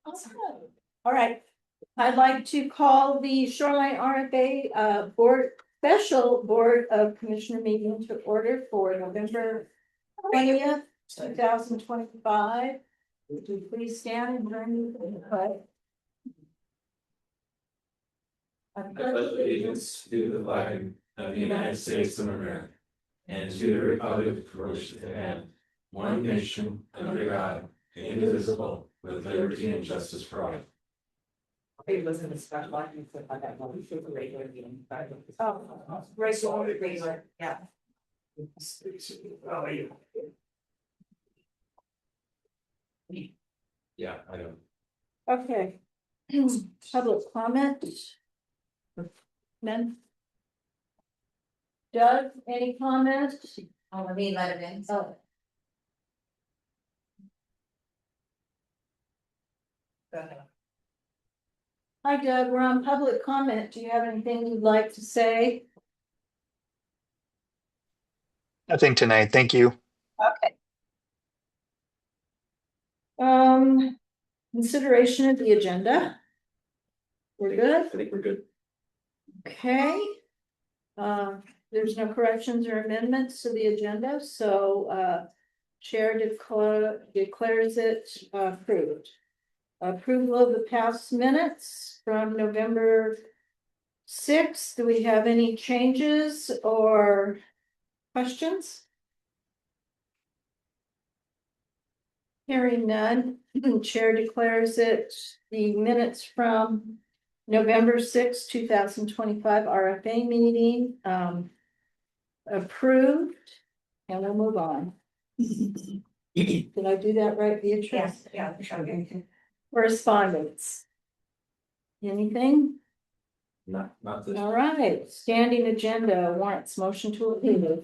Awesome. All right. I'd like to call the Shoreline RFA Special Board of Commissioner meeting to order for November 20th, 2025. Would you please stand and join me for the pledge? I pledge allegiance to the flag of the United States of America and to the republic for which it stands, one nation under God, indivisible, with liberty and justice for all. It wasn't a special item, so I got one for the regular meeting. Regular, yeah. Yeah, I know. Okay. Public comment. None. Doug, any comments? Let me let it in. Oh. Go ahead. Hi Doug, we're on public comment. Do you have anything you'd like to say? Nothing tonight. Thank you. Okay. Consideration of the agenda. We're good? I think we're good. Okay. There's no corrections or amendments to the agenda, so Chair declares it approved. Approval of the past minutes from November 6th. Do we have any changes or questions? Hearing none, Chair declares it the minutes from November 6, 2025 RFA meeting approved, and we'll move on. Did I do that right, Beatrice? Yeah. Correspondence. Anything? Not this. All right, standing agenda warrants motion to approve.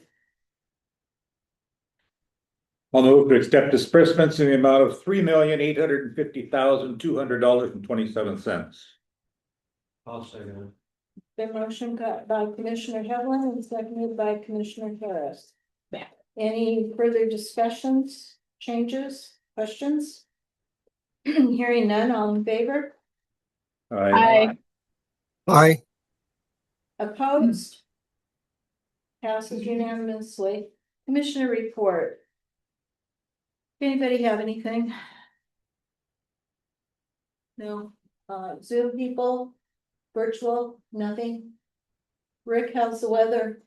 I'll move to accept disbursements in the amount of $3,850,200.27. I'll second The motion got by Commissioner Hevlin and seconded by Commissioner Harris. Any further discussions, changes, questions? Hearing none, all in favor? Aye. Aye. Opposed? Passes unanimously. Commissioner report. Anybody have anything? No. Zoom people? Virtual? Nothing? Rick, how's the weather?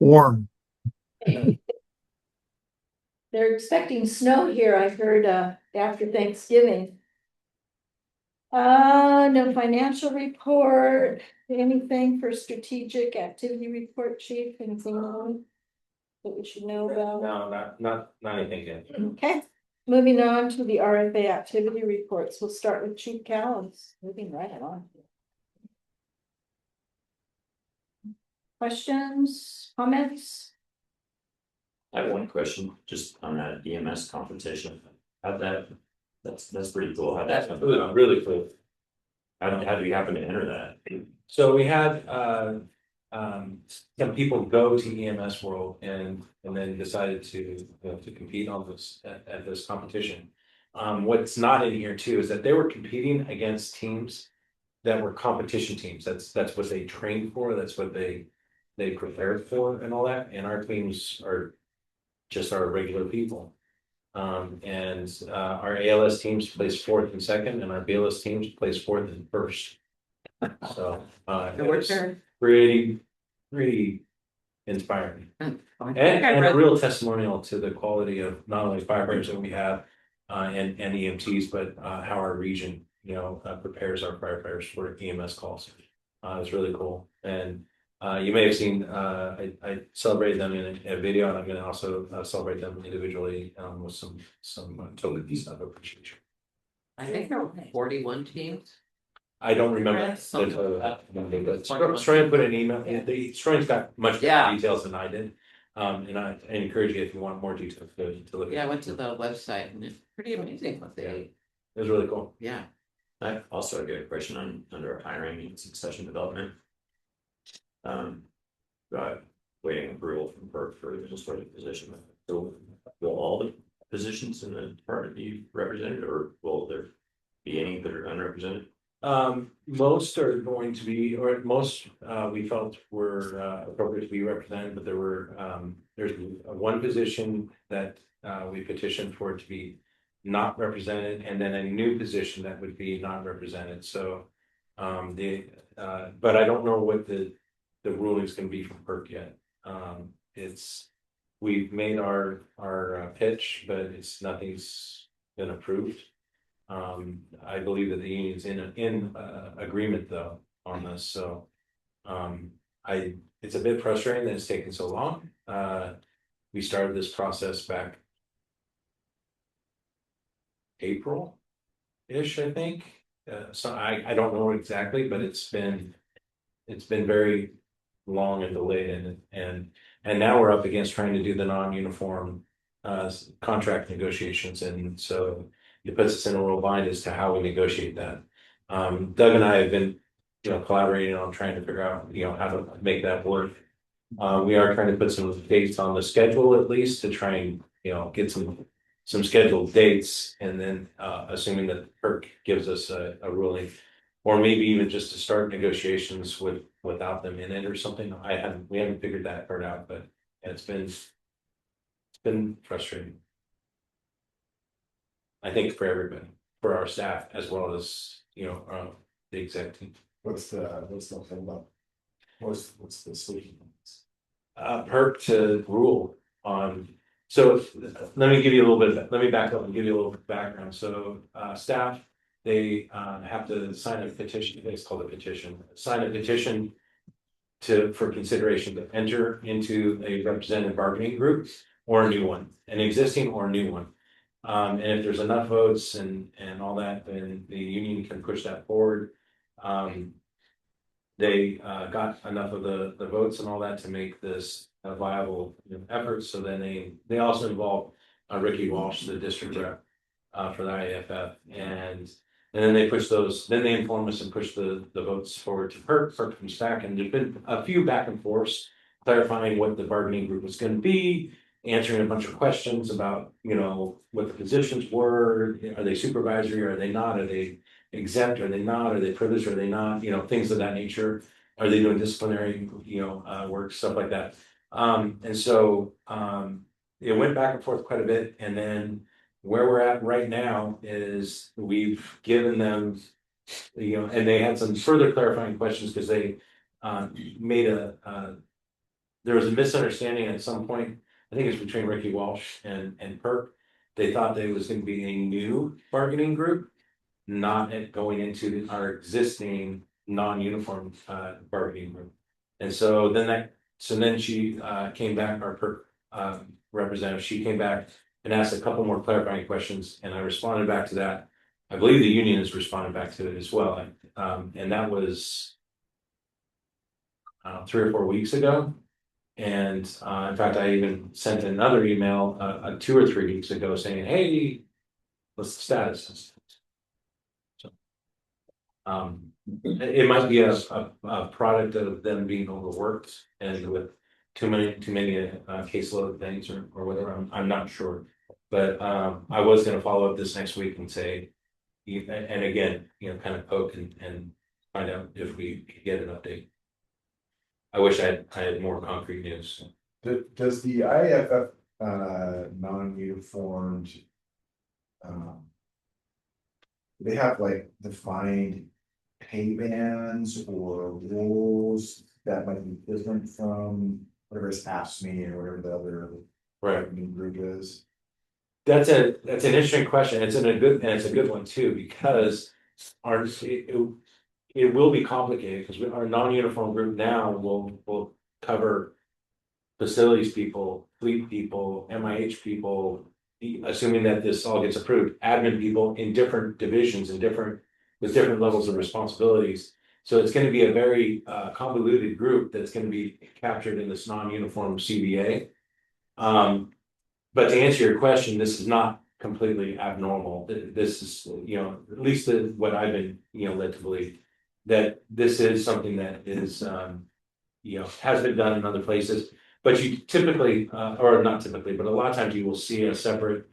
Warm. They're expecting snow here, I heard, after Thanksgiving. No financial report, anything for strategic activity report, chief, anything that we should know about? No, not anything yet. Okay, moving on to the RFA activity reports. We'll start with Chief Callens, moving right along. Questions, comments? I have one question, just on that EMS competition. That's pretty cool. How'd that happen? Really cool. How do you happen to enter that? So we had some people go to EMS World and then decided to compete on this at this competition. What's not in here too is that they were competing against teams that were competition teams. That's what they trained for. That's what they prepared for and all that. And our teams are just our regular people. Our ALS teams placed 4th and 2nd, and our BLS teams placed 4th and 1st. So it was pretty inspiring. And a real testimonial to the quality of not only firefighters that we have and EMTs, but how our region, prepares our firefighters for EMS calls. It's really cool. And you may have seen, I celebrated them in a video, and I'm going to also celebrate them individually with some tokens of appreciation. I think there were 41 teams. I don't remember. Stroyan put an email. Stroyan's got much more details than I did. And I encourage you, if you want more details, to look at it. Yeah, I went to the website and it's pretty amazing what they. It was really cool. Yeah. I also got a question under hiring and succession development. Got waiting approval from PERC for the sort of position. So will all the positions in the department be represented, or will there be any that are unrepresented? Most are going to be, or most, we felt were appropriate to be represented, but there's one position that we petitioned for it to be not represented, and then a new position that would be not represented, so. But I don't know what the ruling's gonna be from PERC yet. We've made our pitch, but nothing's been approved. I believe that the union's in agreement though on this, so. It's a bit frustrating that it's taken so long. We started this process back April-ish, I think. So I don't know exactly, but it's been very long and delayed, and now we're up against trying to do the non-uniform contract negotiations, and so it puts us in a real bind as to how we negotiate that. Doug and I have been, collaborating on trying to figure out, how to make that work. We are trying to put some dates on the schedule at least to try and, get some scheduled dates, and then assuming that PERC gives us a ruling, or maybe even just to start negotiations without them in it or something. We haven't figured that part out, but it's been frustrating. I think for everybody, for our staff as well as the exec team. What's the holdup? What's the solution? PERC to rule on. So let me back up and give you a little bit of background. So staff, they have to sign a petition. It's called a petition. Sign a petition for consideration to enter into a representative bargaining group or a new one, an existing or a new one. And if there's enough votes and all that, then the union can push that forward. They got enough of the votes and all that to make this a viable effort. So then they also involved Ricky Walsh, the district rep for the IAFF, and then they push those. Then they inform us and push the votes forward to PERC. PERC comes back, and there's been a few back and forths clarifying what the bargaining group was going to be, answering a bunch of questions about what the positions were. Are they supervisory? Are they not? Are they exempt? Are they not? Are they privileged? Are they not? Things of that nature. Are they doing disciplinary work, stuff like that? And so it went back and forth quite a bit, and then where we're at right now is we've given them and they had some further clarifying questions because they made there was a misunderstanding at some point. I think it's between Ricky Walsh and PERC. They thought that it was going to be a new bargaining group, not going into our existing non-uniform bargaining group. And so then she came back, our PERC representative, she came back and asked a couple more clarifying questions, and I responded back to that. I believe the union has responded back to it as well, and that was 3 or 4 weeks ago. And in fact, I even sent another email 2 or 3 weeks ago saying, "Hey, what's the status?" So, it might be a product of them being overworked and with too many caseload things or whatever. I'm not sure, but I was going to follow up this next week and say, and again, kind of poke and find out if we could get an update. I wish I had more concrete news. Does the IAFF non-uniformed they have like defined pay bands or rules that might be different from whatever is AFSCME or whatever the other bargaining group is? That's an interesting question. It's a good one too, because it will be complicated because our non-uniform group now will cover facilities people, fleet people, MIH people, assuming that this all gets approved, admin people in different divisions and with different levels of responsibilities. So it's going to be a very convoluted group that's going to be captured in this non-uniform CBA. But to answer your question, this is not completely abnormal. This is, at least what I've been, led to believe, that this is something that is, has been done in other places. But you typically, or not typically, but a lot of times you will see a separate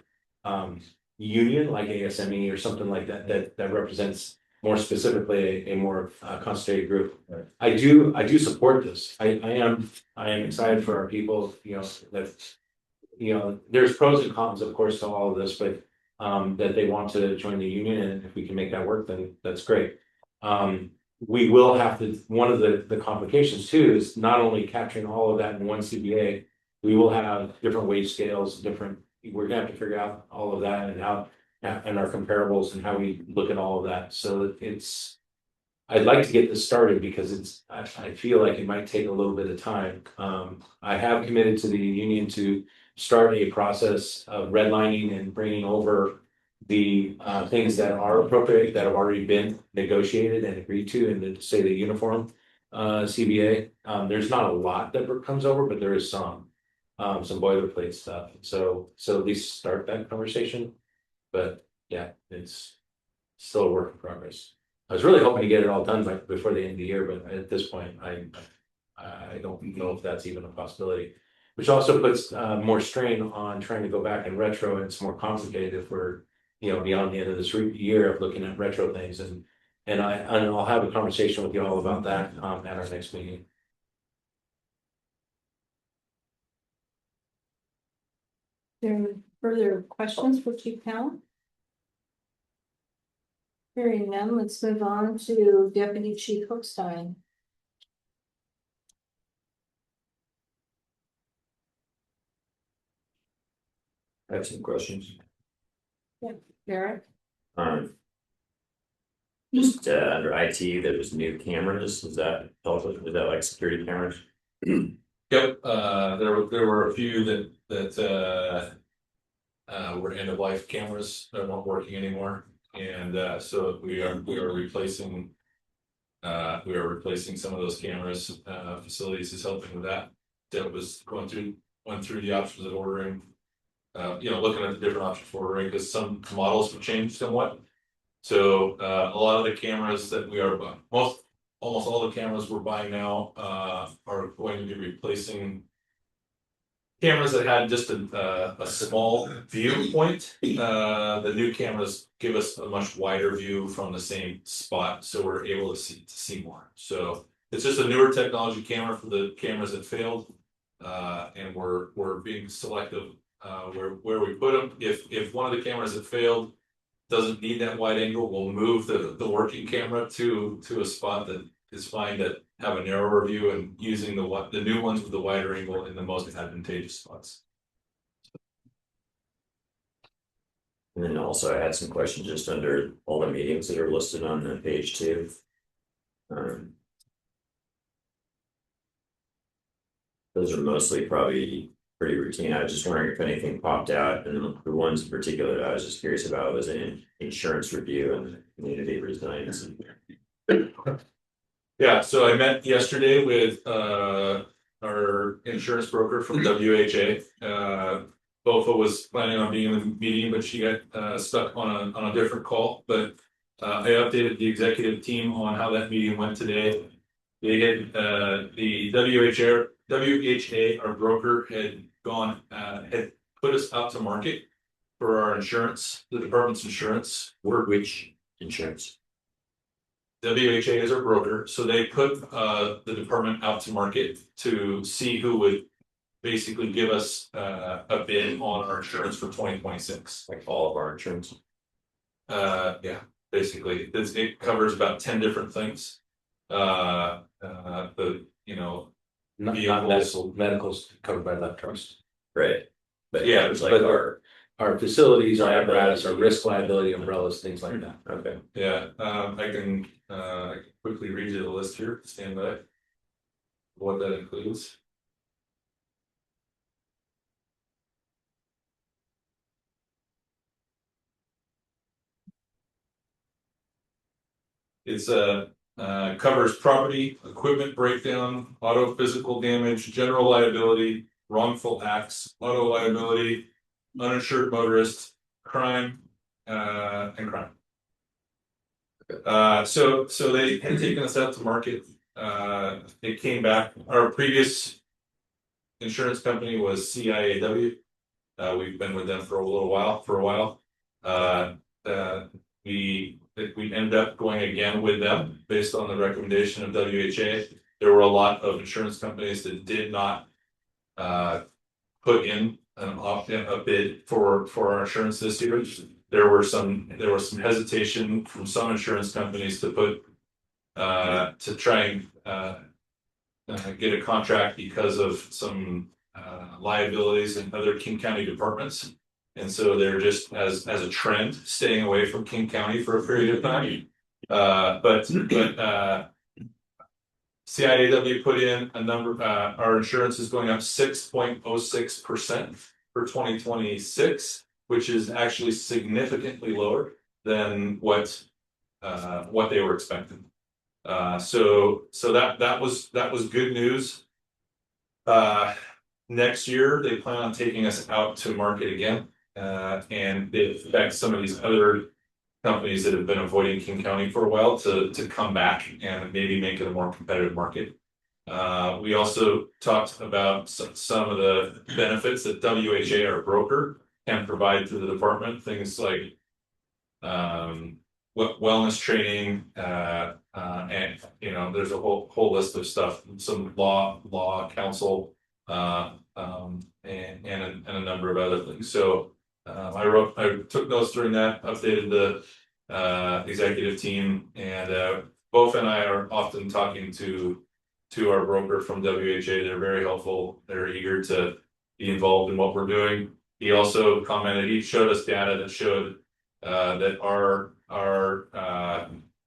union like ASME or something like that that represents more specifically a more concentrated group. Right. I do support this. I am excited for our people, that there's pros and cons, of course, to all of this, but that they want to join the union, and if we can make that work, then that's great. We will have to, one of the complications too is not only capturing all of that in one CBA, we will have different wage scales, we're gonna have to figure out all of that and how, and our comparables and how we look at all of that. So I'd like to get this started because I feel like it might take a little bit of time. I have committed to the union to start a process of redlining and bringing over the things that are appropriate, that have already been negotiated and agreed to in the, say, the uniform CBA. There's not a lot that comes over, but there is some boilerplate stuff. So at least start that conversation. But yeah, it's still a work in progress. I was really hoping to get it all done before the end of the year, but at this point, I don't know if that's even a possibility. Which also puts more strain on trying to go back and retro, and it's more complicated if we're, beyond the end of this year of looking at retro things, and I'll have a conversation with you all about that at our next meeting. There are further questions for Chief Powell? Hearing none, let's move on to Deputy Chief Hookstein. I have some questions. Derek? Just under IT, there was new cameras. Was that like security cameras? Yep, there were a few that were end of life cameras that weren't working anymore, and so we are replacing. We are replacing some of those cameras. Facilities is helping with that. Deb was went through the options of ordering. Looking at the different options for ordering, because some models have changed somewhat. So a lot of the cameras that we are almost all the cameras we're buying now are going to be replacing cameras that had just a small viewpoint. The new cameras give us a much wider view from the same spot, so we're able to see more. So it's just a newer technology camera for the cameras that failed, and we're being selective where we put them. If one of the cameras that failed doesn't need that wide angle, we'll move the working camera to a spot that is fine, that have a narrower view, and using the new ones with the wider angle in the most advantageous spots. And then also I had some questions just under all the meetings that are listed on the page 2. Those are mostly probably pretty routine. I was just wondering if anything popped out, and the ones in particular that I was just curious about was an insurance review and community resilience. Yeah, so I met yesterday with our insurance broker from WHA. Bofa was planning on being in the meeting, but she got stuck on a different call. But I updated the executive team on how that meeting went today. They had the WHA, our broker, had put us out to market for our insurance, the department's insurance. Which insurance? WHA is our broker, so they put the department out to market to see who would basically give us a bid on our insurance for 2026. Like all of our insurance? Yeah, basically it covers about 10 different things. Not medicals covered by left trust. Right. But Yeah, it was like but our our facilities, our apparatus, our risk liability umbrellas, things like that. okay. Yeah, I can quickly read you the list here, stand by. What that includes. It's covers property, equipment breakdown, auto physical damage, general liability, wrongful acts, auto liability, uninsured motorist, crime, and crime. So they had taken us out to market. It came back. Our previous insurance company was CIAW. We've been with them for a while. We ended up going again with them based on the recommendation of WHA. There were a lot of insurance companies that did not put in a bid for our insurance this year. There was some hesitation from some insurance companies to put to try and get a contract because of some liabilities in other King County departments. And so they're just as a trend staying away from King County for a period of time. But CIAW put in a number, our insurance is going up 6.06% for 2026, which is actually significantly lower than what they were expecting. So that was good news. Next year they plan on taking us out to market again, and they expect some of these other companies that have been avoiding King County for a while to come back and maybe make it a more competitive market. We also talked about some of the benefits that WHA, our broker, can provide to the department. Things like wellness training, and there's a whole list of stuff. Some law counsel, and a number of other things. So I took notes during that, updated the executive team, and Both and I are often talking to our broker from WHA. They're very helpful. They're eager to be involved in what we're doing. He also commented, he showed us data that showed that our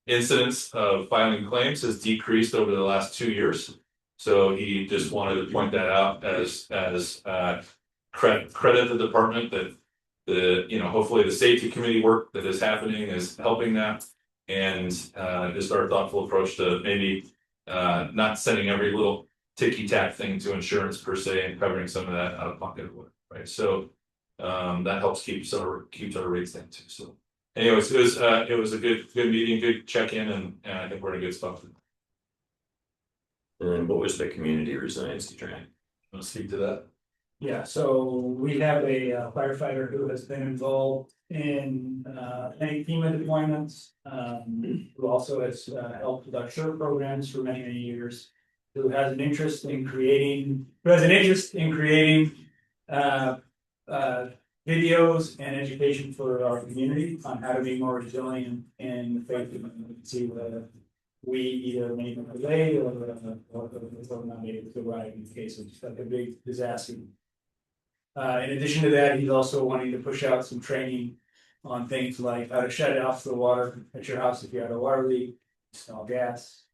incidence of filing claims has decreased over the last 2 years. So he just wanted to point that out as credit the department that hopefully the safety committee work that is happening is helping that, and just our thoughtful approach to maybe not sending every little ticky-tack thing to insurance per se and covering some of that out of pocket, right? So that helps keeps our rates down too. So anyways, it was a good meeting, good check-in, and I think we're in a good spot. And then what was the community resiliency training? Want to speak to that? Yeah, so we have a firefighter who has been involved in many FEMA deployments, who also has helped with our SHIRT programs for many years, who has an interest in creating videos and education for our community on how to be more resilient in the face of emergency, whether we either made them delay or not able to arrive in case of like a big disaster. In addition to that, he's also wanting to push out some training on things like how to shut off the water at your house if you have a water leak, smell gas,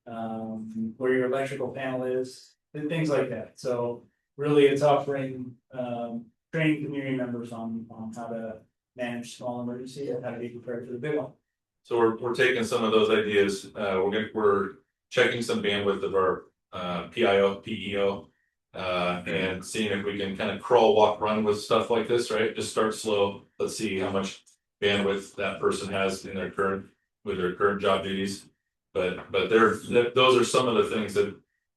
where your electrical panel is, and things like that. So really it's offering training community members on how to manage small emergency and how to be prepared for the big one. So we're taking some of those ideas. We're checking some bandwidth of our PEO, and seeing if we can kind of crawl, walk, run with stuff like this, right? Just start slow. Let's see how much bandwidth that person has in their current job duties. But those are some of the things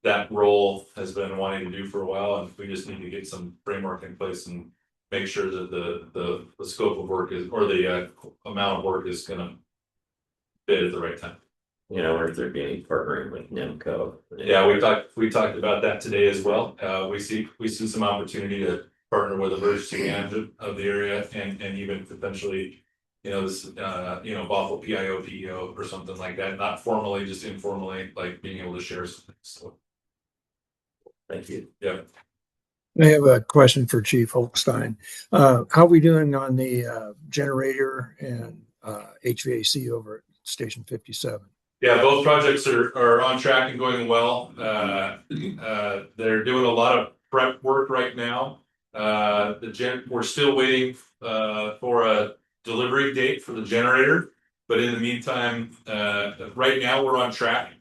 that role has been wanting to do for a while, and we just need to get some framework in place and make sure that the scope of work is, or the amount of work is gonna fit at the right time. I wonder if there'd be any partnering with NIMCO. Yeah, we talked about that today as well. We see some opportunity to partner with emergency management of the area, and even potentially, this Bothell PEO or something like that. Not formally, just informally, like being able to share something. So Thank you. Yeah. I have a question for Chief Holstein. How are we doing on the generator and HVAC over at Station 57? Yeah, both projects are on track and going well. They're doing a lot of prep work right now. We're still waiting for a delivery date for the generator, but in the meantime, right now we're on track.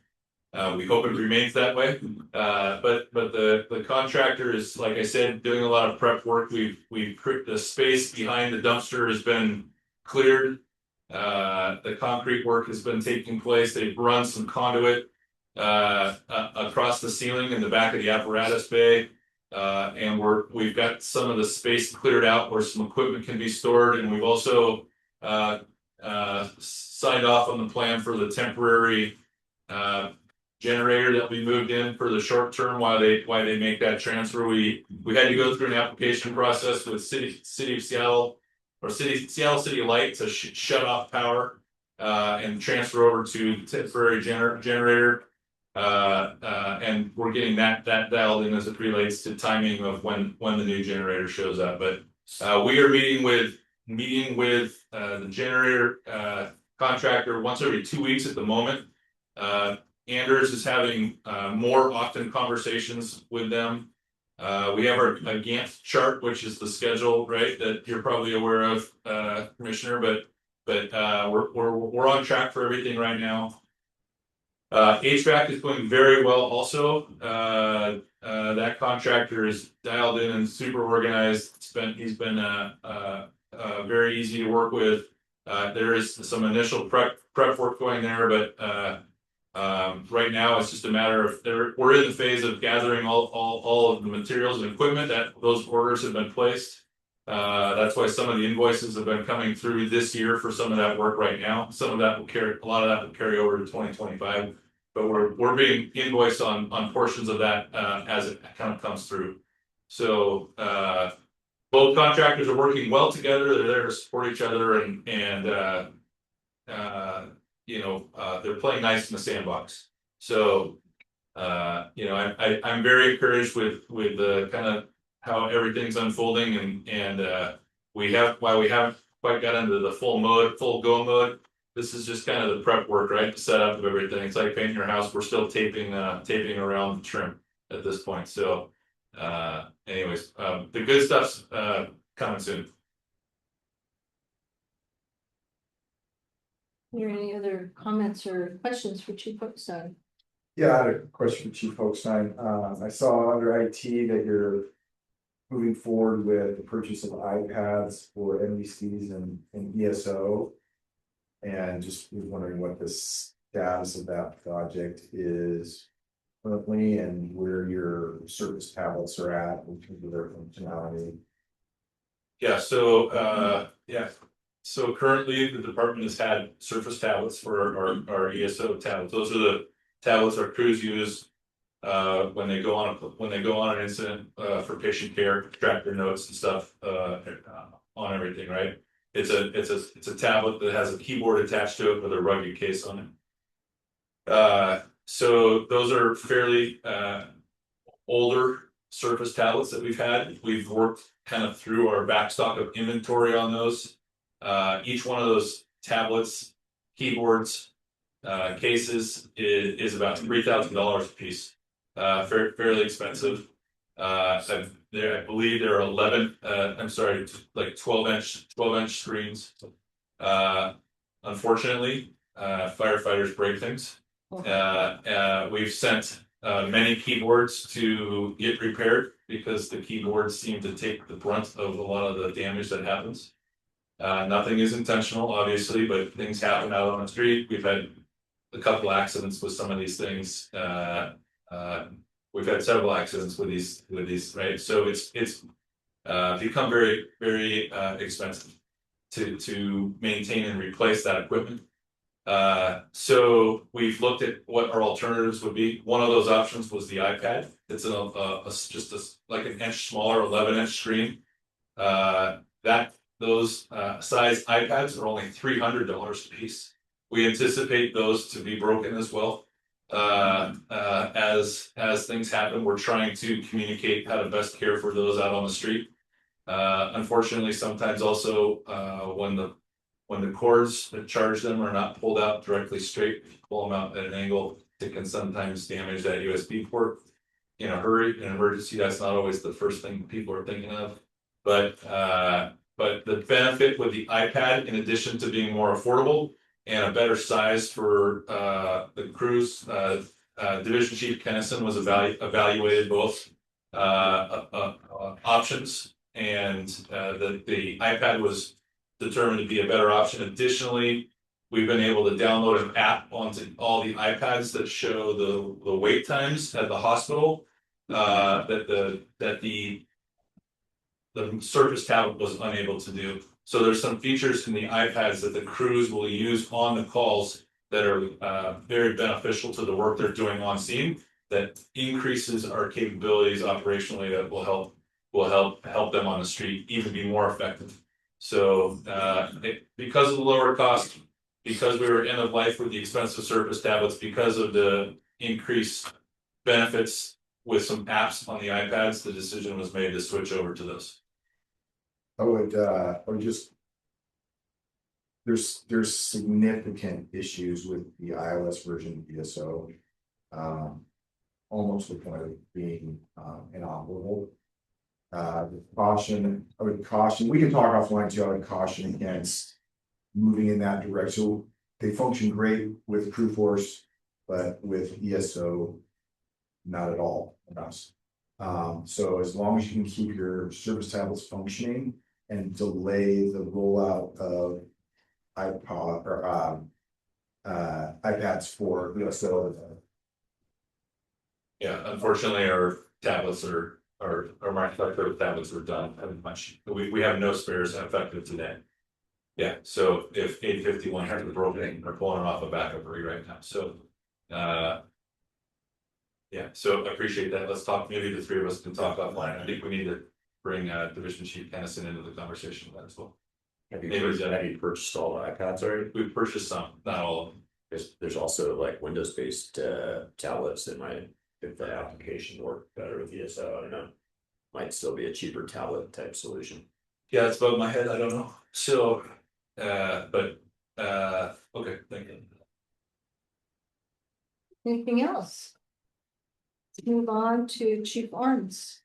We hope it remains that way. But the contractor is, like I said, doing a lot of prep work. The space behind the dumpster has been cleared. The concrete work has been taking place. They've run some conduit across the ceiling in the back of the apparatus bay. And we've got some of the space cleared out where some equipment can be stored, and we've also signed off on the plan for the temporary generator that we moved in for the short term while they make that transfer. We had to go through an application process with City of Seattle or Seattle City Light to shut off power and transfer over to temporary generator. And we're getting that dialed in as it relates to timing of when the new generator shows up. But we are meeting with the generator contractor once every 2 weeks at the moment. Anders is having more often conversations with them. We have our Gantt chart, which is the schedule, right, that you're probably aware of, Commissioner. But we're on track for everything right now. HVAC is going very well also. That contractor is dialed in and super organized. He's been very easy to work with. There is some initial prep work going there, but right now it's just a matter of we're in the phase of gathering all of the materials and equipment that those orders have been placed. That's why some of the invoices have been coming through this year for some of that work right now. Some of that a lot of that will carry over to 2025, but we're being invoiced on portions of that as it kind of comes through. So both contractors are working well together. They're there to support each other, and they're playing nice in the sandbox. So I'm very encouraged with the kind of how everything's unfolding, and while we haven't quite got into the full go mode, this is just kind of the prep work, right? The setup of everything. It's like painting your house. We're still taping around the trim at this point. So anyways, the good stuff's coming soon. Are there any other comments or questions for Chief Hookstein? Yeah, I had a question for Chief Hochstein. I saw under IT that you're moving forward with the purchase of iPads for NBCs and ESO. And just was wondering what the status of that project is currently and where your Surface tablets are at in terms of their functionality. Yeah, so currently the department has had Surface tablets for our ESO tablets. Those are the tablets our crews use when they go on an incident for patient care, track their notes and stuff on everything, right? It's a tablet that has a keyboard attached to it with a rugged case on it. So those are fairly older Surface tablets that we've had. We've worked kind of through our backstock of inventory on those. Each one of those tablets, keyboards, cases is about $3,000 a piece. Fairly expensive. I believe there are 12-inch screens. Unfortunately, firefighters break things. We've sent many keyboards to get repaired because the keyboards seem to take the brunt of a lot of the damage that happens. Nothing is intentional, obviously, but things happen out on the street. We've had a couple accidents with some of these things. We've had several accidents with these, right? So it's become very, very expensive to maintain and replace that equipment. So we've looked at what our alternatives would be. One of those options was the iPad. It's just like an inch smaller, 11-inch screen. Those size iPads are only $300 a piece. We anticipate those to be broken as well. As things happen, we're trying to communicate how to best care for those out on the street. Unfortunately, sometimes also when the cords that charge them are not pulled out directly straight, if you pull them out at an angle, it can sometimes damage that USB port in a hurry. In an emergency, that's not always the first thing people are thinking of. But the benefit with the iPad, in addition to being more affordable and a better size for the crews, Division Chief Kennison was evaluated both options, and the iPad was determined to be a better option. Additionally, we've been able to download an app onto all the iPads that show the wait times at the hospital. the Surface tablet was unable to do. So there's some features in the iPads that the crews will use on the calls that are very beneficial to the work they're doing on scene. That increases our capabilities operationally that will help them on the street even be more effective. So because of the lower cost, because we were end of life with the expensive Surface tablets, because of the increased benefits with some apps on the iPads, the decision was made to switch over to this. I would just. There's significant issues with the iOS version of ESO. Almost to the point of being inoperable. Caution, I would caution, we can talk offline too, I would caution against moving in that direction. So they function great with Crew Force, but with ESO, not at all with us. So as long as you can keep your service tablets functioning and delay the rollout of iPod or iPads for ESO. Yeah, unfortunately, our tablets our Microsoft tablets are done pretty much. We have no spares effective today. Yeah, so if 851 has broken, we're pulling off a backup right now. So yeah, so I appreciate that. Let's talk, maybe the three of us can talk offline. I think we need to bring Division Chief Kennison into the conversation with that as well. Have you purchased all the iPads already? We've purchased some, not all of them. There's also like Windows-based tablets that might, if the application worked better with ESO, I don't know. Might still be a cheaper tablet type solution. Yeah, it's above my head, I don't know. So, but okay, thank you. Anything else? Let's move on to Chief Arms.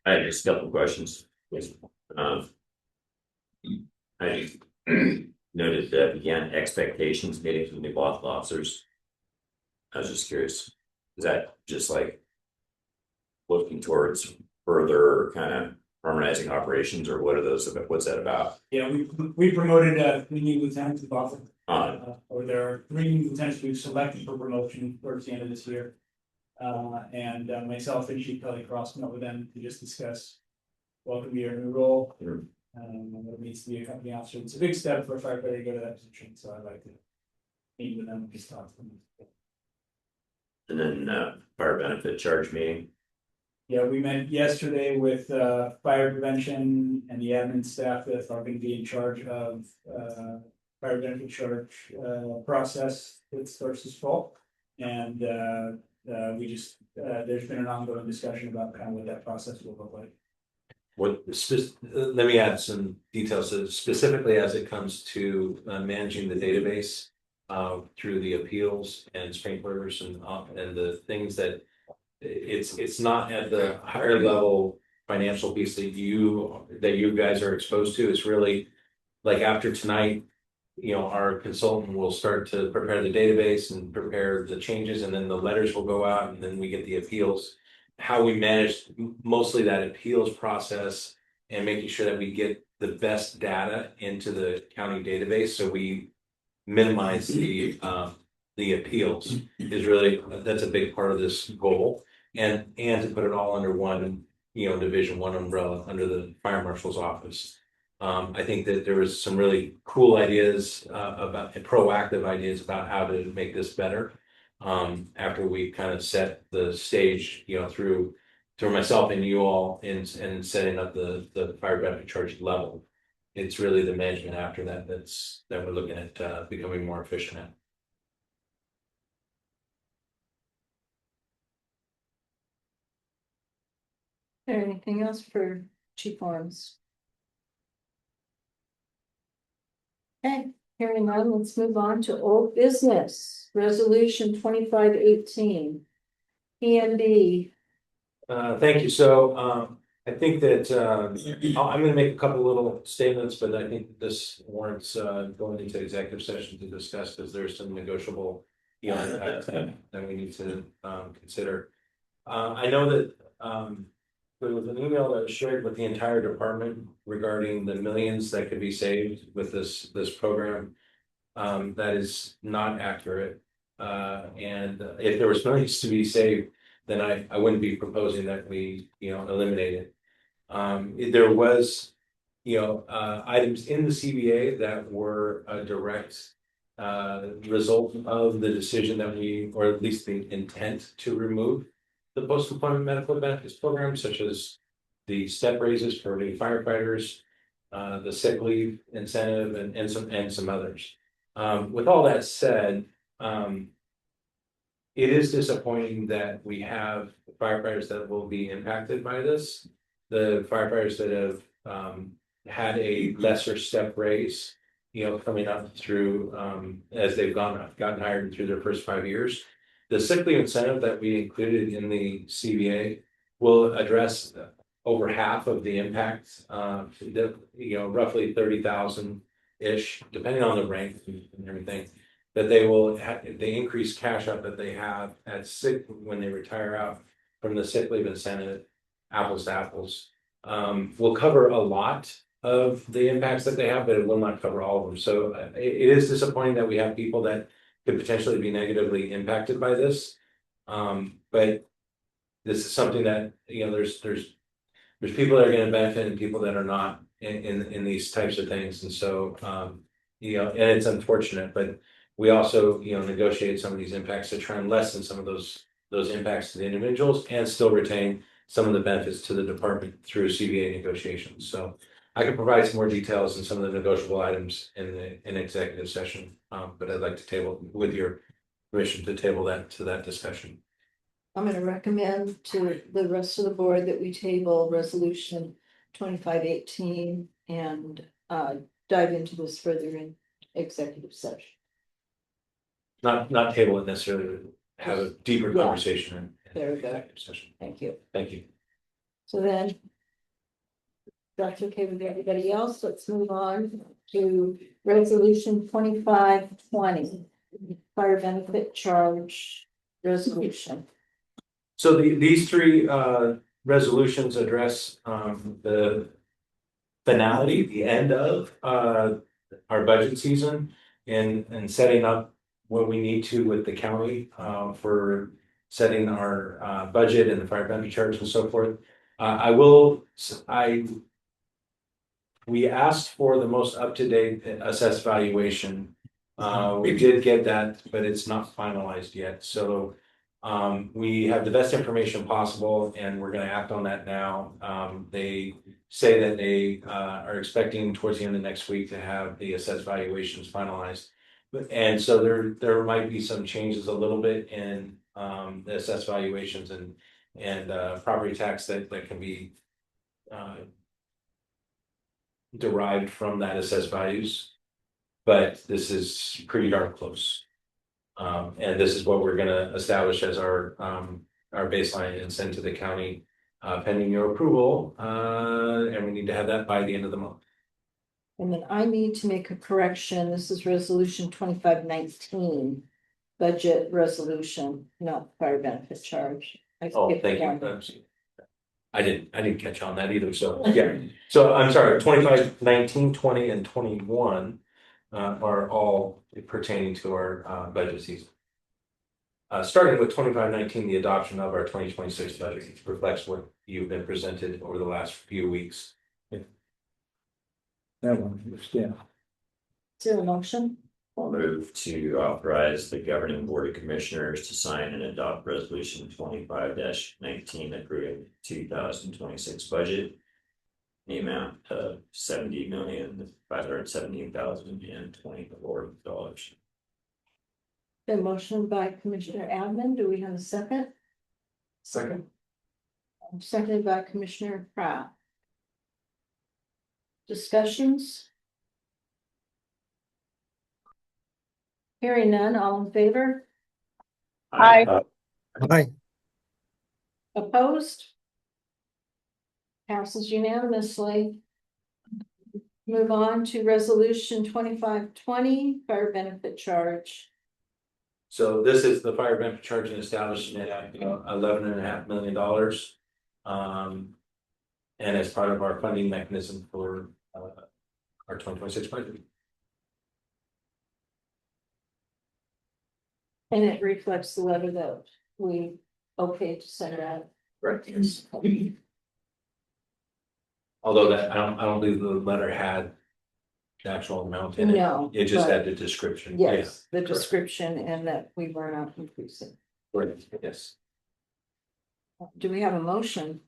I had just a couple of questions. I noted that began expectations meeting from the block officers. I was just curious, is that just like looking towards further kind of harmonizing operations, or what are those about? What's that about? Yeah, we promoted 3 new lieutenants above. Or there are 3 new lieutenants we've selected for promotion towards the end of this year. And myself and Chief Kelly Cross met with them to just discuss welcome to your new role. And what it means to be a company officer. It's a big step for a firefighter to go to that position, so I'd like to meet with them and just talk to them. And then fire benefit charge meeting. Yeah, we met yesterday with fire prevention and the admin staff that are going to be in charge of fire benefit charge process that starts this fall. And we just there's been an ongoing discussion about kind of what that process will look like. Let me add some details. So specifically as it comes to managing the database through the appeals and sprinklers and the things that it's not at the higher level financial piece that you guys are exposed to. It's really like after tonight, our consultant will start to prepare the database and prepare the changes, and then the letters will go out, and then we get the appeals. How we manage mostly that appeals process and making sure that we get the best data into the county database, so we minimize the appeals is really, that's a big part of this goal, and to put it all under one division, one umbrella under the fire marshal's office. I think that there was some really cool ideas about proactive ideas about how to make this better. After we kind of set the stage, through myself and you all in setting up the fire benefit charge level. It's really the management after that that we're looking at becoming more efficient at. Anything else for Chief Arms? Okay, hearing none, let's move on to old business, resolution 2518. PNB. Thank you. So I think that I'm going to make a couple little statements, but I think this warrants going into executive session to discuss, because there's some negotiable impacts that we need to consider. I know that there was an email that was shared with the entire department regarding the millions that could be saved with this program. that is not accurate. And if there was monies to be saved, then I wouldn't be proposing that we, eliminate it. There was, items in the CBA that were a direct result of the decision that we, or at least the intent to remove the post-employment medical benefits program, such as the step raises for the firefighters, the sick leave incentive, and some others. With all that said, it is disappointing that we have firefighters that will be impacted by this. The firefighters that have had a lesser step raise, coming up through as they've gotten hired through their first 5 years. The sick leave incentive that we included in the CBA will address over half of the impact, roughly 30,000-ish, depending on the rank and everything, that they will have the increased cash out that they have at sick when they retire out from the sick leave incentive, apples to apples, will cover a lot of the impacts that they have, but it will not cover all of them. So it is disappointing that we have people that could potentially be negatively impacted by this. But this is something that, there's people that are going to benefit and people that are not in these types of things. And so, and it's unfortunate, but we also, negotiate some of these impacts to try and lessen some of those impacts to the individuals and still retain some of the benefits to the department through CBA negotiations. So I can provide some more details and some of the negotiable items in executive session, but I'd like to table, with your permission, to table that to that discussion. I'm gonna recommend to the rest of the board that we table resolution 2518 and dive into this further in executive session. Not table it necessarily, have a deeper Yeah. conversation in There we go. executive session. Thank you. Thank you. So then, that's okay with everybody else. Let's move on to resolution 2520, fire benefit charge resolution. So these three resolutions address the finality, the end of our budget season, and setting up what we need to with the county for setting our budget and the fire benefit charge and so forth. We asked for the most up-to-date assessed valuation. We did get that, but it's not finalized yet. So we have the best information possible and we're going to act on that now. They say that they are expecting towards the end of next week to have the assessed valuations finalized. And so there might be some changes a little bit in the assessed valuations and property tax that can be derived from that assessed values. But this is pretty darn close. And this is what we're gonna establish as our baseline and send to the county pending your approval. And we need to have that by the end of the month. And then I need to make a correction. This is resolution 2519, budget resolution, not fire benefit charge. I Oh, skipped thank one. you. I didn't catch on that either. So yeah. So I'm sorry, 25, 19, 20, and 21 are all pertaining to our budget season. Starting with 2519, the adoption of our 2026 budget reflects what you've been presented over the last few weeks. That one, yeah. Is there a motion? I'll move to authorize the governing board of commissioners to sign and adopt resolution 25-19 approving 2026 budget. The amount of $70,517,024. The motion by Commissioner Admin. Do we have a second? Second. Seconded by Commissioner Pratt. Discussions? Hearing none, all in favor? Aye. Opposed? Passes unanimously. Move on to resolution 2520, fire benefit charge. So this is the fire benefit charge and establishing it at $11.5 million. And as part of our funding mechanism for our 2026 budget. And it reflects the letter that we okayed to send out. Right. Yes. Although that, I don't believe the letter had the actual amount in it. No, It just but- had the description. Yes, the correct. description and that we were not increasing. Right, yes. Do we have a motion?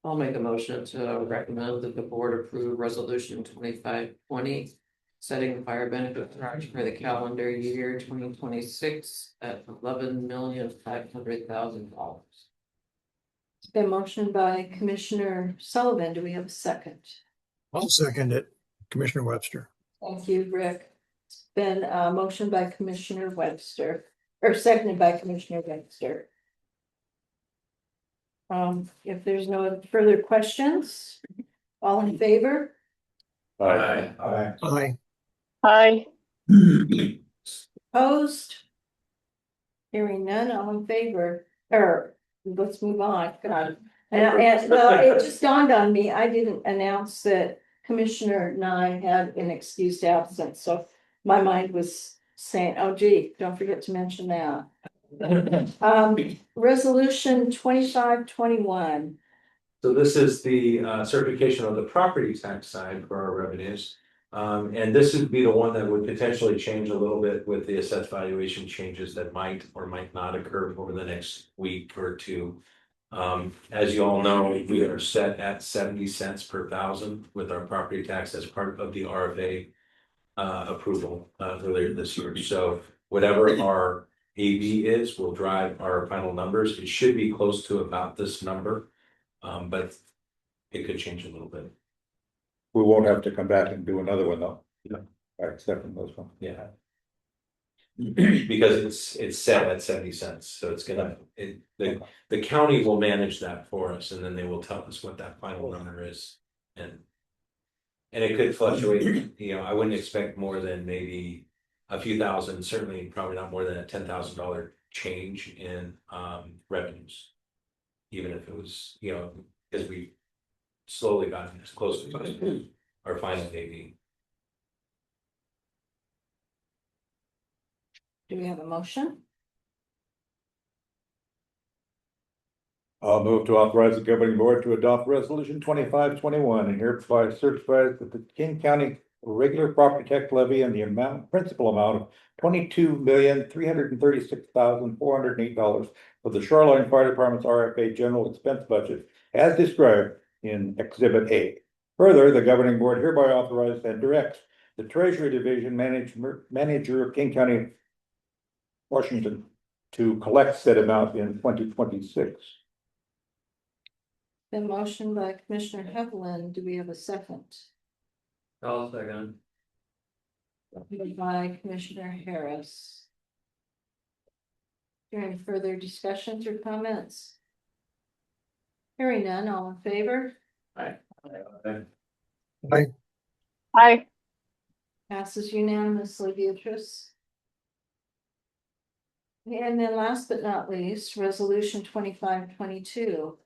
I'll make a motion to recommend that the board approve resolution 2520. Setting the fire benefit charge for the calendar year 2026 at $11,500,000. It's been motioned by Commissioner Sullivan. Do we have a second? I'll second it. Commissioner Webster. Thank you, Rick. It's been motioned by Commissioner Webster, or seconded by Commissioner Webster. If there's no further questions, all in favor? Aye. Aye. Aye. Opposed? Hearing none, all in favor, or let's move on, God. And well, it just dawned on me, I didn't announce that Commissioner Nye had an excused absence, so my mind was saying, oh gee, don't forget to mention that. Resolution 2521. So this is the certification of the property tax side for our revenues. And this would be the one that would potentially change a little bit with the assessed valuation changes that might or might not occur over the next week or two. As you all know, we are set at 70 cents per thousand with our property tax as part of the RFA approval earlier this year. So whatever our AV is will drive our final numbers. It should be close to about this number, but it could change a little bit. We won't have to come back and do another one though. No. Accepting those ones. Yeah. Because it's set at 70 cents, so it's gonna, the county will manage that for us, and then they will tell us what that final number is. And it could fluctuate, you know, I wouldn't expect more than maybe a few thousand, certainly probably not more than a $10,000 change in revenues. Even if it was, you know, because we slowly gotten as close to our final AV. Do we have a motion? I'll move to authorize the governing board to adopt resolution 2521 and hereby certifies that the King County regular property tax levy and the principal amount of $22,336,408 for the Shoreline Fire Department's RFA general expense budget as described in Exhibit A. Further, the governing board hereby authorizes and directs the Treasury Division manager of King County, Washington, to collect said amount in 2026. The motion by Commissioner Heflin. Do we have a second? I'll second. By Commissioner Harris. Is there any further discussions or comments? Hearing none, all in favor? Aye. Passes unanimously, Beatrice. And then last but not least, resolution 2522.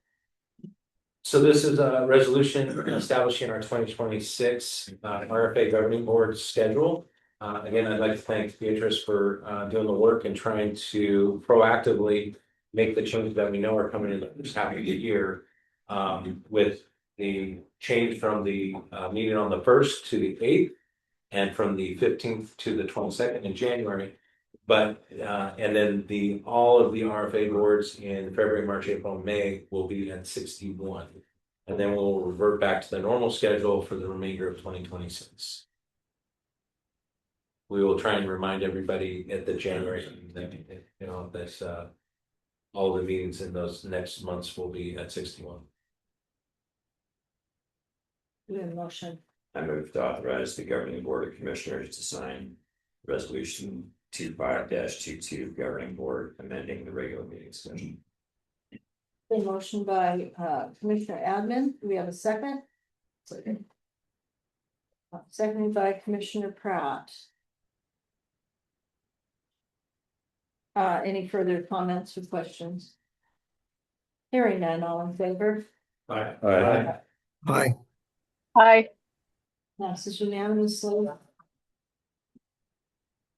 So this is a resolution establishing our 2026 RFA governing board schedule. Again, I'd like to thank Beatrice for doing the work and trying to proactively make the changes that we know are coming in the first half of the year. With the change from the meeting on the 1st to the 8th and from the 15th to the 22nd in January. But and then all of the RFA boards in February, March, April, May will be at 61. And then we'll revert back to the normal schedule for the remainder of 2026. We will try and remind everybody at the January, you know, this all the meetings in those next months will be at 61. Do we have a motion? I move to authorize the governing board of commissioners to sign resolution 25-22 governing board amending the regular meeting schedule. The motion by Commissioner Admin. Do we have a second? Second. Seconded by Commissioner Pratt. Any further comments or questions? Hearing none, all in favor? Aye. Aye. Aye. Passes unanimously.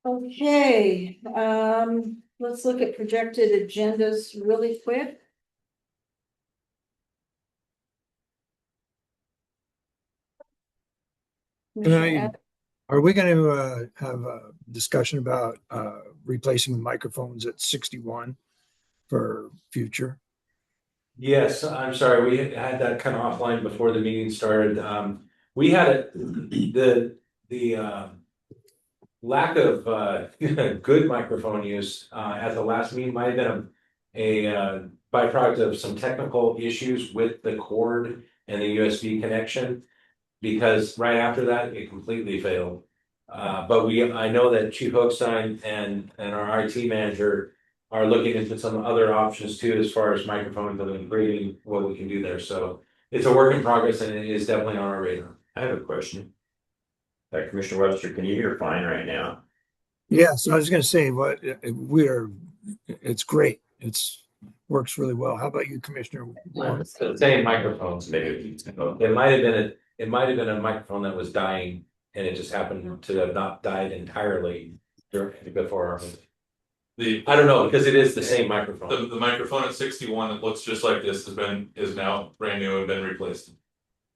Okay, let's look at projected agendas really quick. Commissioner Are we going to have a discussion about replacing the microphones at 61 for future? Yes, I'm sorry, we had that kind of offline before the meeting started. We had the lack of good microphone use at the last meeting might have been a byproduct of some technical issues with the cord and the USB connection. Because right after that, it completely failed. But I know that Chief Hochstein and our IT manager are looking into some other options too, as far as microphones and improving what we can do there. So it's a work in progress and it is definitely on our radar. I have a question. Commissioner Webster, can you hear fine right now? Yes, I was going to say it's great. Works really well. How about you, Commissioner? It's the same microphones. Maybe It might have been a microphone that was dying and it just happened to have not died entirely before our meeting. I don't know, because it is the same microphone. The microphone at 61 that looks just like this is now brand new and been replaced.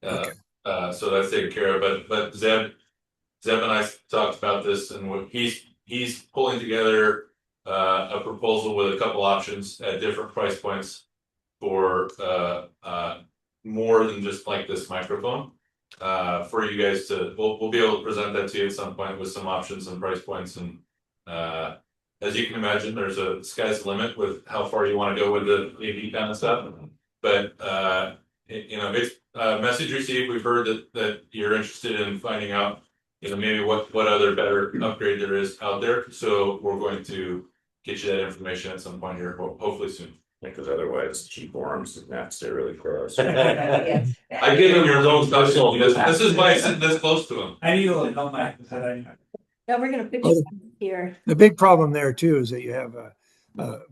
Okay. So that's taken care of, but Zeb and I talked about this, and he's pulling together a proposal with a couple options at different price points for more than just like this microphone. For you guys we'll be able to present that to you at some point with some options and price points, and as you can imagine, there's a sky's the limit with how far you want to go with the AV kind of stuff. But it's a message received. We've heard that you're interested in finding out, maybe what other better upgrade there is out there. So we're going to get you that information at some point here, hopefully soon. because otherwise cheap forums and that's really close. I give him your own personal. This is why I sit this close to him. I need to like help my. Now we're gonna put you here. The big problem there too is that you have a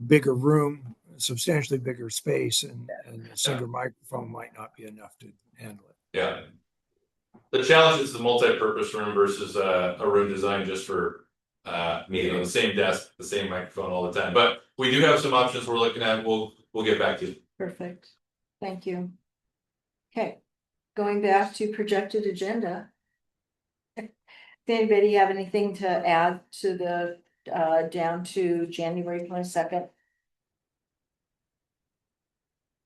bigger room, substantially bigger space, and a single microphone might not be enough to handle it. Yeah. The challenge is the multi-purpose room versus a room designed just for meeting on the same desk, the same microphone all the time. But we do have some options we're looking at. We'll get back to you. Perfect. Thank you. Okay, going back to projected agenda. Does anybody have anything to add to the down to January 22nd?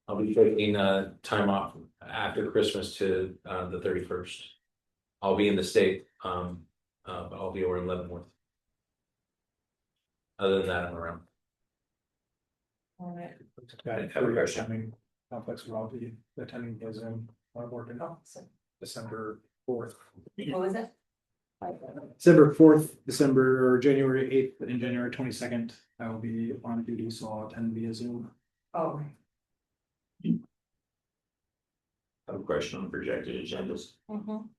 I'll be taking time off after Christmas to the 31st. I'll be in the state, but I'll be over in Leavenworth. Other than that, I'm around. All right. Complex will all be attending his board and December 4th. What was it? December 4th, January 8th, and January 22nd, I will be on duty, so I'll attend via Zoom. Oh, I have a question on projected agendas.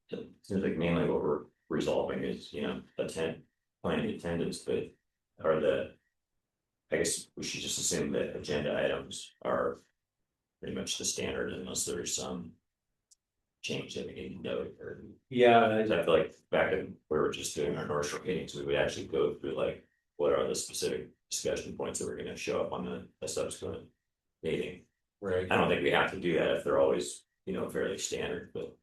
It seems like mainly what we're resolving is, planning attendance, but I guess we should just assume that agenda items are pretty much the standard unless there's some change that we need to note, or. Yeah, I feel like back in, we were just doing our North Shore meetings, we would actually go through like, what are the specific discussion points that were gonna show up on the subsequent meeting. right. I don't think we have to do that if they're always, fairly standard, but.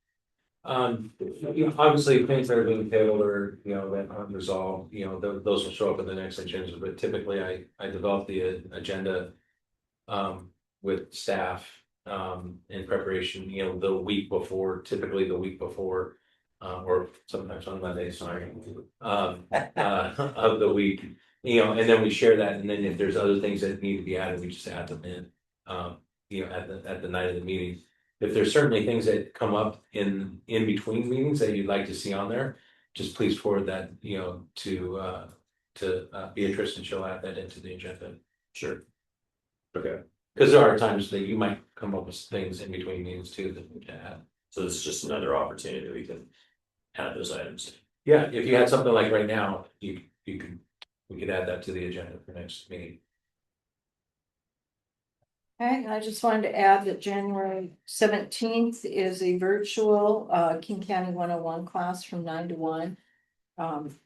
Obviously, things that are being tabled or, that aren't resolved, those will show up in the next agenda, but typically I develop the agenda with staff in preparation, the week before, typically the week before, or sometimes on Monday, sorry, of the week, and then we share that, and then if there's other things that need to be added, we just add them in, at the night of the meeting. If there's certainly things that come up in between meetings that you'd like to see on there, just please forward that, to Beatrice, and she'll add that into the agenda. Sure. Okay, Because there are times that you might come up with things in between meetings too that we can add. so this is just another opportunity we can add those items. Yeah, if you had something like right now, we could add that to the agenda for next meeting. Okay, I just wanted to add that January 17th is a virtual King County 101 class from 9 to 1.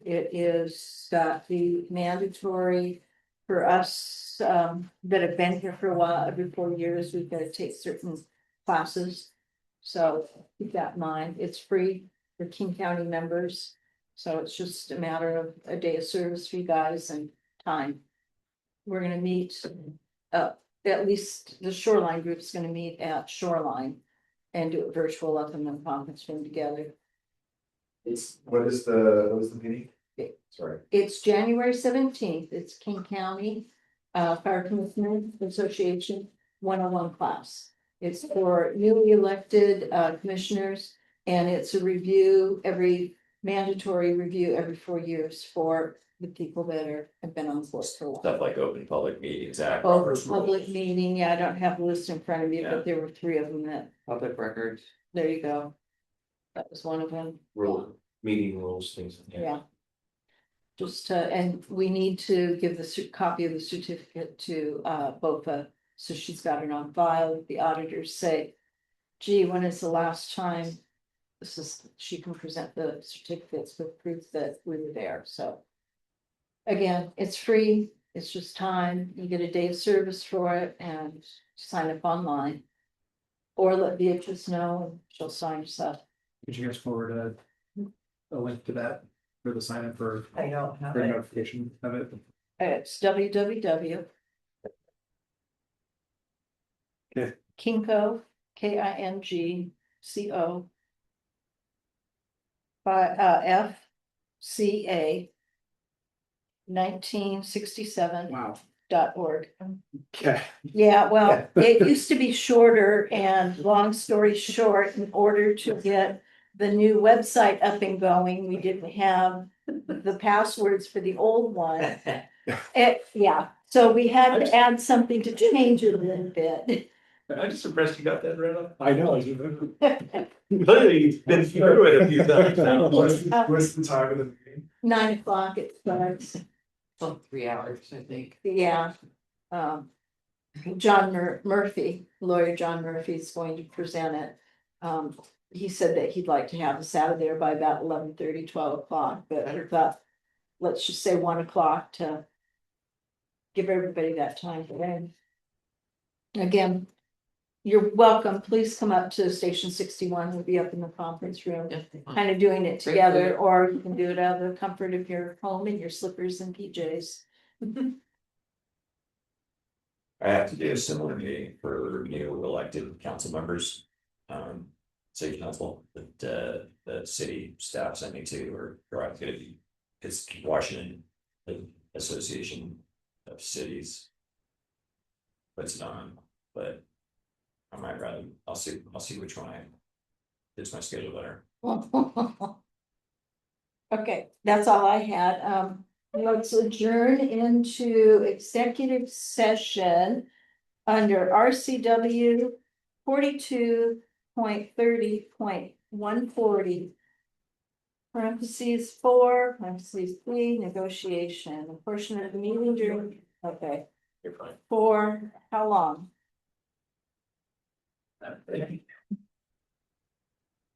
It is the mandatory for us, that have been here for a while, every 4 years, we've got to take certain classes. So keep that in mind. It's free for King County members. So it's just a matter of a day of service for you guys and time. We're gonna meet, at least the Shoreline group's gonna meet at Shoreline and do it virtual up in the conference room together. What is the meeting? Okay. Sorry. It's January 17th. It's King County Fire Commissioners Association 101 class. It's for newly elected commissioners, and it's a mandatory review every 4 years for the people that have been on board for a while. Stuff like open public meetings act. Oh, Robert's public rules. meeting, yeah, I don't have the list in front of me, Yeah. but there were 3 of them that, Public records. there you go. That was one of them. Meeting rules, things. Yeah. Just, and we need to give the copy of the certificate to BOPA, so she's got it on file. The auditors say, gee, when is the last time? She can present the certificates with proof that we were there, so. Again, it's free, it's just time, you get a day of service for it and sign up online. Or let Beatrice know and she'll sign yourself. Could you guys forward a link to that for the sign up for I don't have notification of it? It's www. Okay. Kinko, KINGCO. FCA 1967.org. Wow. .org. Okay. Yeah, well, it used to be shorter, and long story short, in order to get the new website up and going, we didn't have the passwords for the old one. Yeah, so we had to add something to change it a little bit. I'm just impressed you got that right up. I know. Literally been through it a few times now. What's the time of the meeting? 9 o'clock it starts. Well, 3 hours, I think. Yeah. John Murphy, lawyer John Murphy is going to present it. He said that he'd like to have us out of there by about 11:30, 12 o'clock, but I thought, let's just say 1 o'clock to give everybody that time to end. Again, you're welcome. Please come up to Station 61. We'll be up in the conference room, kind of doing it together, or you can do it out of the comfort of your home in your slippers and PJs. I have to do a similar meeting for new elected council members. City council, that the city staff sent me to, or I'm gonna be, it's Washington Association of Cities. Puts it on, but I might rather, I'll see which one fits my schedule better. Okay, that's all I had. Let's adjourn into executive session under RCW 42.30.140. Parentheses 4, parentheses 3, negotiation, a portion of the meeting during, okay, You're fine. for how long?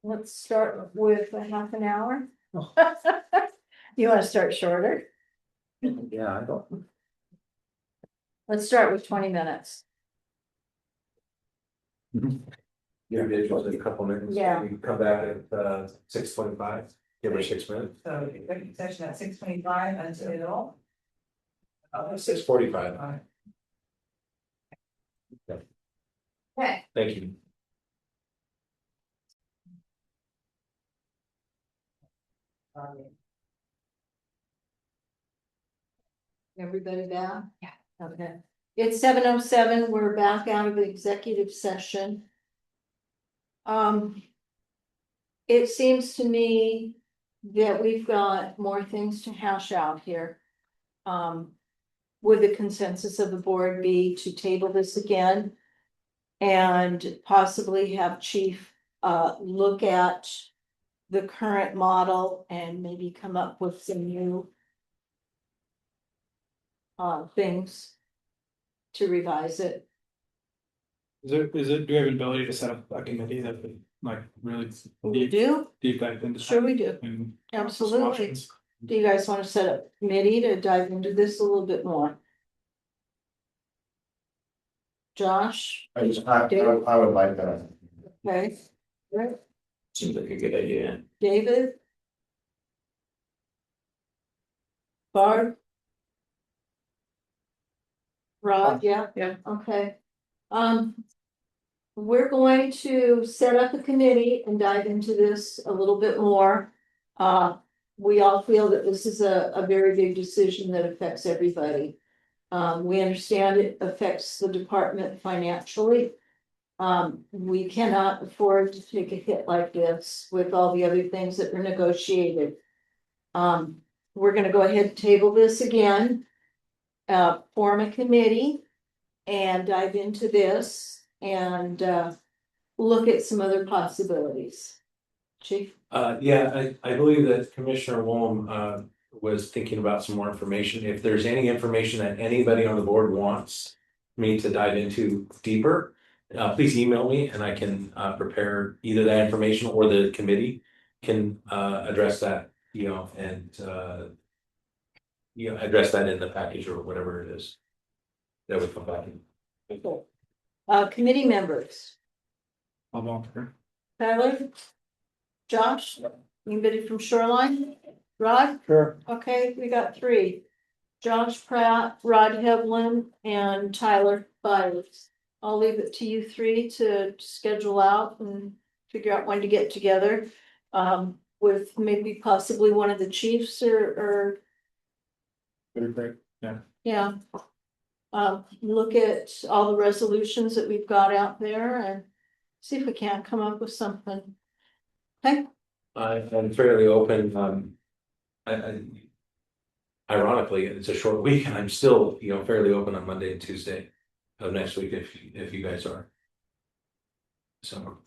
Let's start with a half an hour. You want to start shorter? Yeah, I don't. Let's start with 20 minutes. Yeah, a couple minutes. Yeah. We can come back at 6:25, give her 6 minutes. So executive session at 6:25 until. 6:45. Okay. Thank you. Everybody down? Yeah. Okay. It's 7:07. We're back out of the executive session. It seems to me that we've got more things to hash out here. Would the consensus of the board be to table this again? And possibly have Chief look at the current model and maybe come up with some new things to revise it. Do we have an ability to set up a committee that would like really We do? deep dive into? Sure we do. and Absolutely. options? Do you guys want to set up a committee to dive into this a little bit more? Josh? I would like that. Okay. Right. Seems like a good idea. David? Barb? Rod, yeah? Yeah. Okay. We're going to set up a committee and dive into this a little bit more. We all feel that this is a very big decision that affects everybody. We understand it affects the department financially. We cannot afford to take a hit like this with all the other things that were negotiated. We're gonna go ahead and table this again. Form a committee and dive into this and look at some other possibilities. Chief? Yeah, I believe that Commissioner Woolham was thinking about some more information. If there's any information that anybody on the board wants me to dive into deeper, please email me and I can prepare either that information or the committee can address that, and address that in the package or whatever it is that would come back in. Committee members, I'll volunteer. Tyler? Josh? Anybody from Shoreline? Rod? Sure. Okay, we got three. Josh Pratt, Rod Heblin, and Tyler Byers. I'll leave it to you three to schedule out and figure out when to get together. With maybe possibly one of the chiefs or Great. yeah. Look at all the resolutions that we've got out there and see if we can't come up with something. Okay, I'm fairly open, ironically, it's a short week and I'm still, fairly open on Monday and Tuesday of next week if you guys are. So.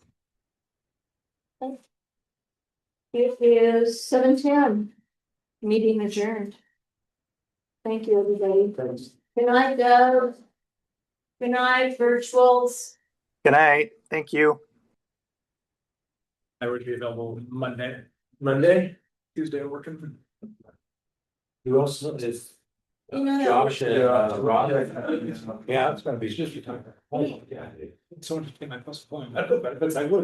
it is 7:10. Meeting adjourned. Thank you, everybody. Good night, Doug. Good night, virtuals. Good night. Thank you. I would be available Monday, Tuesday working. who else is? You know, Josh and Rod. Yeah, it's gonna be just. Yeah. Someone just paid my plus point. I put benefits, I would.